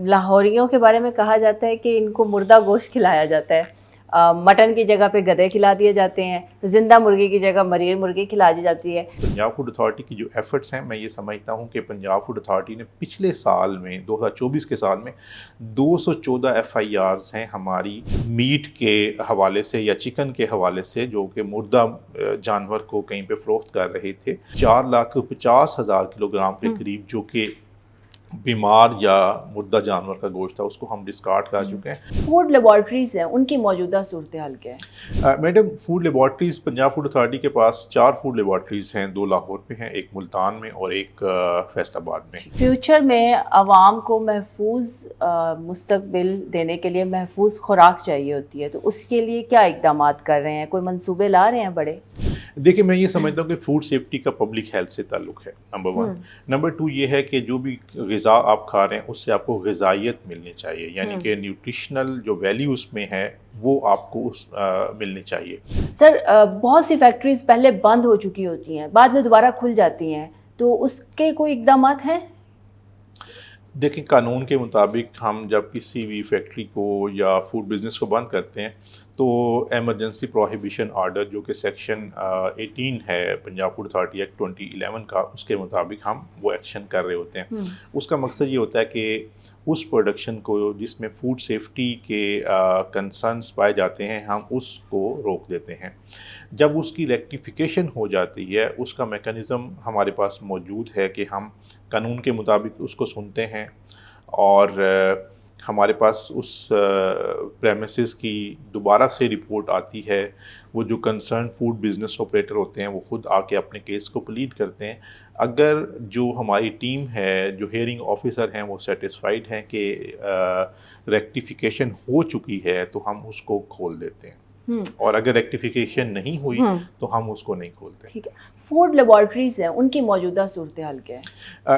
लाहौरियों के बारे में कहा जाता है कि इनको मुर्दा गोश्त खिलाया जाता है। मटन की जगह पे गधे खिला दिए जाते हैं, जिंदा मुर्गी की जगह मरी मुर्गी खिला दी जाती है। पंजाब फूड अथॉरिटी की जो एफर्ट्स हैं, मैं ये समझता हूँ कि पंजाब फूड अथॉरिटी ने पिछले साल में 2024 के साल में 214 FIRs हैं हमारी मीट के हवाले से या चिकन के हवाले से, जो कि मुर्दा जानवर को कहीं पे फ़रोख्त कर रहे थे। 4,50,000 किलोग्राम के करीब जो कि बीमार या मुर्दा जानवर का गोश्त था, उसको हम डिस्कार्ड कर चुके हैं। फूड लेबॉर्ट्रीज हैं, उनकी मौजूदा सूरत हाल क्या है? Madam, food laboratories Punjab food authority के पास 4 फूड लेबॉर्ट्रीज़ हैं। 2 लाहौर में हैं, एक मुल्तान में और एक फैसलाबाद में। फ्यूचर में आवाम को महफूज मुस्तकबिल देने के लिए महफूज खुराक चाहिए होती है, तो उसके लिए क्या इकदाम कर रहे हैं? कोई मंसूबे ला रहे हैं बड़े? देखिए, मैं ये समझता हूँ कि फूड सेफ्टी का पब्लिक हेल्थ से ताल्लुक़ है, नंबर 1। नंबर 2 ये है कि जो भी ग़िज़ा आप खा रहे हैं उससे आपको ग़िज़ाइयत मिलनी चाहिए, यानी कि न्यूट्रिशनल जो वैल्यू उसमें है वो आपको मिलनी चाहिए। सर, बहुत सी फैक्ट्रीज पहले बंद हो चुकी होती हैं, बाद में दोबारा खुल जाती हैं, तो उसके कोई इकदाम हैं? देखिए, कानून के मुताबिक हम जब किसी भी फैक्ट्री को या फूड बिज़नेस को बंद करते हैं तो एमरजेंसी प्रोहिबिशन आर्डर, जो कि सेक्शन 18 है पंजाब फूड अथॉरिटी एक्ट 2011 का, उसके मुताबिक हम वो एक्शन कर रहे होते हैं। उसका मकसद ये होता है कि उस प्रोडक्शन को जिसमें फूड सेफ्टी के कंसर्न्स पाए जाते हैं, हम उसको रोक देते हैं। जब उसकी रेक्टिफिकेशन हो जाती है, उसका मेकनिज़म हमारे पास मौजूद है कि हम कानून के मुताबिक उसको सुनते हैं और हमारे पास उस प्रेमिसेस की दोबारा से रिपोर्ट आती है। वो जो कंसर्न फूड बिज़नेस ऑपरेटर होते हैं वो ख़ुद आके अपने केस को प्लीड करते हैं। अगर जो हमारी टीम है, जो हियरिंग ऑफिसर हैं, वो सेटिस्फाइड हैं कि रेक्टिफिकेशन हो चुकी है, तो हम उसको खोल देते हैं। और अगर रेक्टिफिकेशन नहीं हुई तो हम उसको नहीं खोलते। ठीक है। फूड लेबॉर्ट्रीज़ हैं, उनकी मौजूदा सूरत हाल क्या है?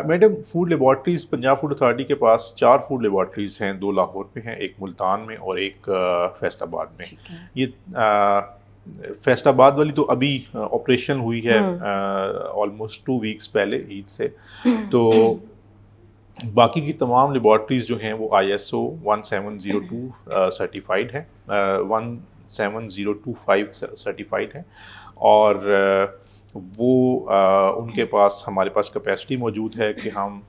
Madam, food laboratories Punjab food authority के पास 4 फूड लेबॉर्ट्रीज़ हैं। 2 लाहौर में हैं, एक मुल्तान में और एक फैसलाबाद में। ये फैसलाबाद वाली तो अभी ऑपरेशन हुई है ऑलमोस्ट 2 वीक्स पहले ईद से। तो बाकी की तमाम लेबॉर्ट्रीज़ जो हैं वो ISO 1702 सर्टिफाइड हैं, 17025 सर्टिफाइड हैं और वो उनके पास हमारे पास कैपेसिटी मौजूद है कि हम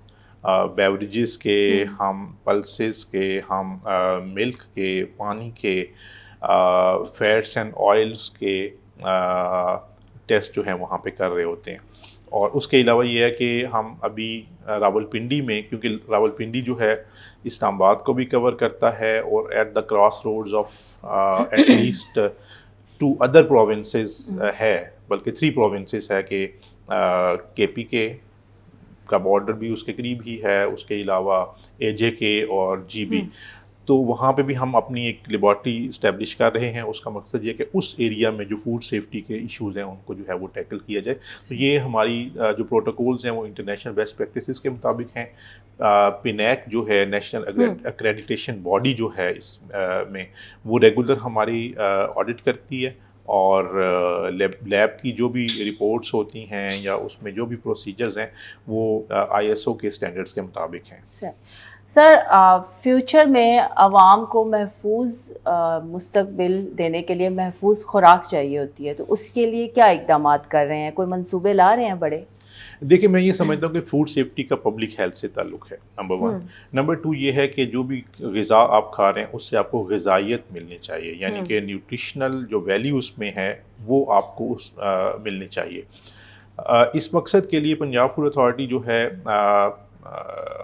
बेवरेजेस के, हम पल्सेस के, हम मिल्क के, पानी के, फैट्स एंड ऑयल्स के टेस्ट जो हैं वहाँ पे कर रहे होते हैं। और उसके अलावा ये है कि हम अभी रावलपिंडी में, क्योंकि रावलपिंडी जो है इस्लामाबाद को भी कवर करता है और at the cross roads of at least 2 other provinces है, बल्कि 3 प्रोविंसेस है कि KPK का बॉर्डर भी उसके करीब ही है, उसके अलावा AJK और GB। तो वहाँ पे भी हम अपनी एक लेबॉर्ट्री इस्टेब्लिश कर रहे हैं। उसका मकसद ये कि उस एरिया में जो फूड सेफ्टी के इश्यूज़ हैं उनको जो है वो टैकल किया जाए। तो ये हमारी जो प्रोटोकॉल्स हैं वो इंटरनेशनल बेस्ट प्रैक्टिसेस के मुताबिक हैं। PNAC जो है, नेशनल एक्रेडिटेशन बॉडी जो है, इस में वो रेगुलर हमारी ऑडिट करती है और लैब की जो भी रिपोर्ट्स होती हैं या उसमें जो भी प्रोसीजर्स हैं वो ISO के स्टैंडर्ड्स के मुताबिक हैं। सर, फ्यूचर में आवाम को महफूज मुस्तकबिल देने के लिए महफूज खुराक चाहिए होती है, तो उसके लिए क्या इकदाम कर रहे हैं? कोई मंसूबे ला रहे हैं बड़े? देखिए, मैं ये समझता हूँ कि फूड सेफ्टी का पब्लिक हेल्थ से ताल्लुक़ है, नंबर 1। नंबर 2 ये है कि जो भी ग़िज़ा आप खा रहे हैं उससे आपको ग़िज़ाइयत मिलनी चाहिए, यानी कि न्यूट्रिशनल जो वैल्यू उसमें है वो आपको मिलनी चाहिए। इस मकसद के लिए पंजाब फूड अथॉरिटी जो है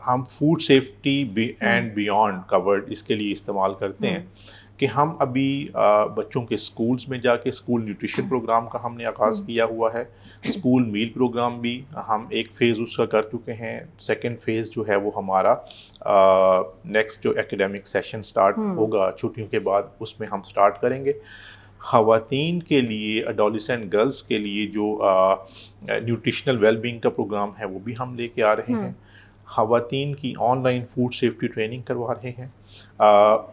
हम food safety and beyond covered इसके लिए इस्तेमाल करते हैं कि हम अभी बच्चों के स्कूल्स में जाके स्कूल न्यूट्रिशन प्रोग्राम का हमने आगाज़ किया हुआ है। स्कूल मील प्रोग्राम भी हम एक फ़ेज़ उसका कर चुके हैं। सेकंड फ़ेज़ जो है वो हमारा नेक्स्ट जो एकेडमिक सेशन स्टार्ट होगा छुट्टियों के बाद, उसमें हम स्टार्ट करेंगे। ख़वातीन के लिए, एडोलेसेंट गर्ल्स के लिए जो न्यूट्रिशनल वेलबींग का प्रोग्राम है वो भी हम लेके आ रहे हैं। ख़वातीन की ऑनलाइन फूड सेफ्टी ट्रेनिंग करवा रहे हैं।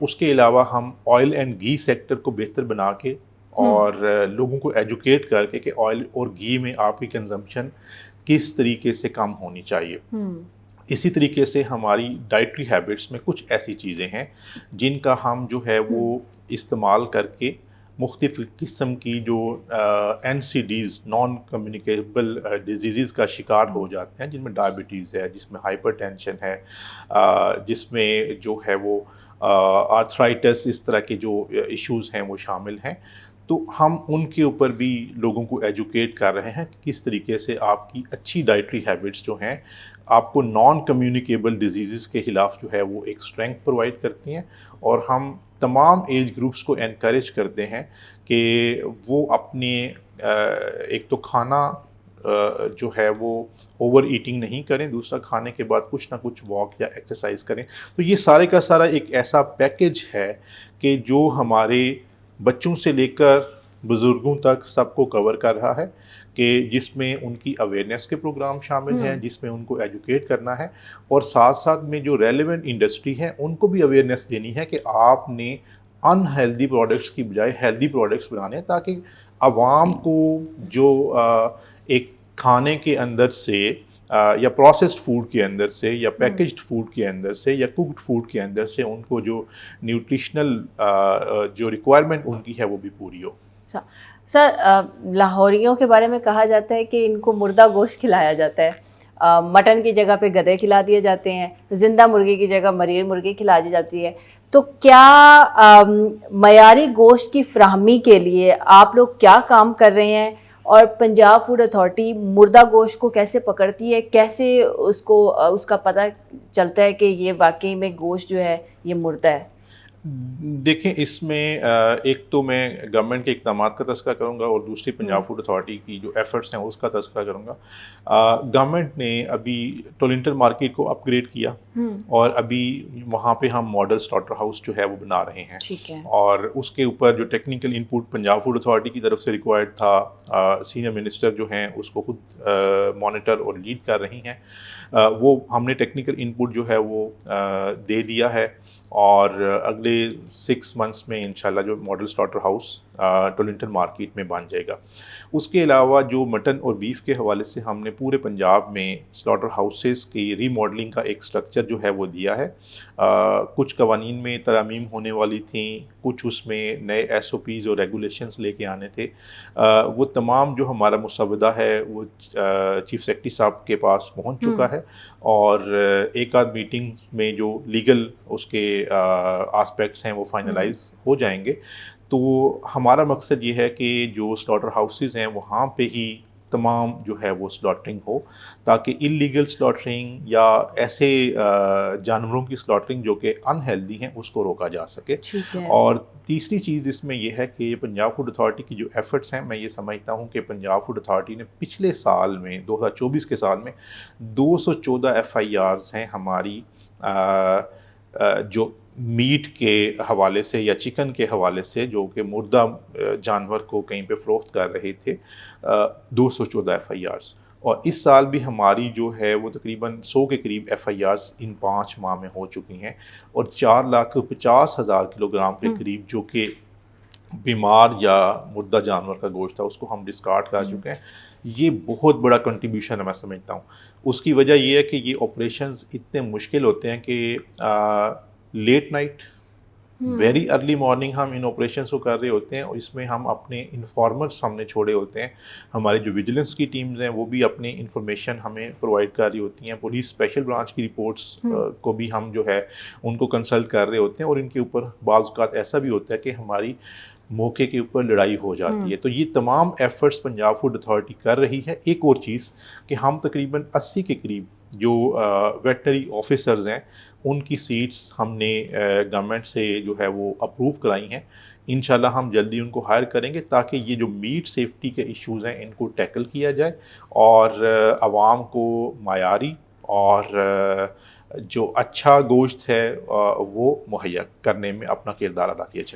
उसके अलावा हम ऑयल एंड घी सेक्टर को बेहतर बना के और लोगों को एजुकेट करके कि ऑयल और घी में आपकी कंजम्पशन किस तरीके से कम होनी चाहिए। इसी तरीके से हमारी डाइटरी हैबिट्स में कुछ ऐसी चीज़ें हैं जिनका हम जो है वो इस्तेमाल करके मुख्तलिफ़ किस्म की जो NCDs नॉन कम्युनिकेबल डिजीज़ का शिकार हो जाते हैं, जिनमें डायबिटीज़ है, जिसमें हाइपरटेंशन है, जिसमें जो है वो आर्थराइटिस, इस तरह के जो इश्यूज़ हैं वो शामिल हैं। तो हम उनके ऊपर भी लोगों को एजुकेट कर रहे हैं कि किस तरीके से आपकी अच्छी डाइटरी हैबिट्स जो हैं आपको नॉन कम्युनिकेबल डिजीज़ के ख़िलाफ़ जो है वो एक स्ट्रेंथ प्रोवाइड करती हैं। और हम तमाम एज ग्रुप्स को एनकरेज करते हैं कि वो अपने एक तो खाना जो है वो ओवर ईटिंग नहीं करें, दूसरा खाने के बाद कुछ ना कुछ वॉक या एक्सरसाइज करें। तो ये सारे का सारा एक ऐसा पैकेज है कि जो हमारे बच्चों से लेकर बुज़ुर्गों तक सबको कवर कर रहा है, कि जिसमें उनकी अवेयरनेस के प्रोग्राम शामिल हैं, जिसमें उनको एजुकेट करना है, और साथ साथ में जो रेलेवेंट इंडस्ट्री है उनको भी अवेयरनेस देनी है कि आपने अनहेल्दी प्रोडक्ट्स की बजाय हेल्दी प्रोडक्ट्स बनाने हैं, ताकि आवाम को जो एक खाने के अंदर से या प्रोसेस्ड फूड के अंदर से या पैकेज्ड फूड के अंदर से या कुक्ड फूड के अंदर से उनको जो न्यूट्रिशनल जो रिक्वायरमेंट उनकी है वो भी पूरी हो। सर, लाहौरियों के बारे में कहा जाता है कि इनको मुर्दा गोश्त खिलाया जाता है, मटन की जगह पे गधे खिला दिए जाते हैं, जिंदा मुर्गी की जगह मरी हुई मुर्गी खिला दी जाती है। तो क्या मयारी गोश्त की फ्राहमी के लिए आप लोग क्या काम कर रहे हैं, और पंजाब फूड अथॉरिटी मुर्दा गोश्त को कैसे पकड़ती है, कैसे उसको उसका पता चलता है कि ये वाकई में गोश्त जो है ये मुर्दा है? देखें, इसमें एक तो मैं गवर्नमेंट के इक़दाम का तज़किरा करूँगा और दूसरी पंजाब फूड अथॉरिटी की जो एफ़र्ट्स हैं उसका तज़किरा करूँगा। गवर्नमेंट ने अभी टोरंटो मार्केट को अपग्रेड किया और अभी वहाँ पे हम मॉडल स्लॉटर हाउस जो है वो बना रहे हैं। ठीक है। और उसके ऊपर जो technical input Punjab food authority की तरफ से रिक्वायर्ड था, सीनियर मिनिस्टर जो हैं उसको खुद मॉनिटर और लीड कर रही हैं, वो हमने टेक्निकल इनपुट जो है वो दे दिया है। और अगले 6 मंथ्स में इंशाल्लाह जो model slaughter house Toronto market में बन जाएगा। उसके अलावा जो मटन और बीफ के हवाले से हमने पूरे पंजाब में स्लॉटर हाउसेस की रीमॉडलिंग का एक स्ट्रक्चर जो है वो दिया है। कुछ कवानीन में तरमीम होने वाली थी, कुछ उसमें नए SOPs और रेगुलेशंस लेके आने थे। वो तमाम जो हमारा मुसव्वदा है वो चीफ सेक्रेटरी साहब के पास पहुंच चुका है, और एक आध मीटिंग में जो लीगल उसके आस्पेक्ट्स हैं वो फाइनलाइज हो जाएंगे। तो हमारा मकसद ये है कि जो स्लॉटर हाउसेस हैं वहाँ पे ही तमाम जो है वो स्लॉटरिंग हो, ताकि इलीगल स्लॉटरिंग या ऐसे जानवरों की स्लॉटरिंग जो कि अनहेल्दी हैं उसको रोका जा सके। और तीसरी चीज़ इसमें यह है कि पंजाब फूड अथॉरिटी की जो एफ़र्ट्स हैं, मैं ये समझता हूँ कि पंजाब फूड अथॉरिटी ने पिछले साल में 2024 के साल में 214 FIRs हैं हमारी जो मीट के हवाले से या चिकन के हवाले से, जो कि मुर्दा जानवर को कहीं पे फ़रोख्त कर रहे थे, 214 FIRs। और इस साल भी हमारी जो है वो तकरीबन 100 के करीब FIRs इन 5 माह में हो चुकी हैं, और 4,50,000 किलोग्राम के करीब जो कि बीमार या मुर्दा जानवर का गोश्त था उसको हम डिस्कार्ड कर चुके हैं। ये बहुत बड़ा कंट्रीब्यूशन है मैं समझता हूँ। उसकी वजह ये है कि ये ऑपरेशंस इतने मुश्किल होते हैं कि late night very early morning हम इन ऑपरेशंस को कर रहे होते हैं, और इसमें हम अपने इन्फॉर्मर्स हमने छोड़े होते हैं। हमारी जो विजिलेंस की टीम्स हैं वो भी अपनी इंफॉर्मेशन हमें प्रोवाइड कर रही होती हैं। पुलिस स्पेशल ब्रांच की रिपोर्ट्स को भी हम जो है उनको कंसल्ट कर रहे होते हैं, और इनके ऊपर बाज़ औक़ात ऐसा भी होता है कि हमारी मौके के ऊपर लड़ाई हो जाती है। तो ये तमाम एफ़र्ट्स पंजाब फूड अथॉरिटी कर रही है। एक और चीज़ कि हम तकरीबन 80 के करीब जो वेटनरी ऑफिसर्स हैं उनकी सीट्स हमने गवर्नमेंट से जो है वो अप्रूव कराई हैं। इंशाल्लाह हम जल्दी उनको हायर करेंगे, ताकि ये जो मीट सेफ्टी के इश्यूज़ हैं इनको टैकल किया जाए और आवाम को मायारी और जो अच्छा गोश्त है वो मुहैया करने में अपना किरदार अदा किया जाए।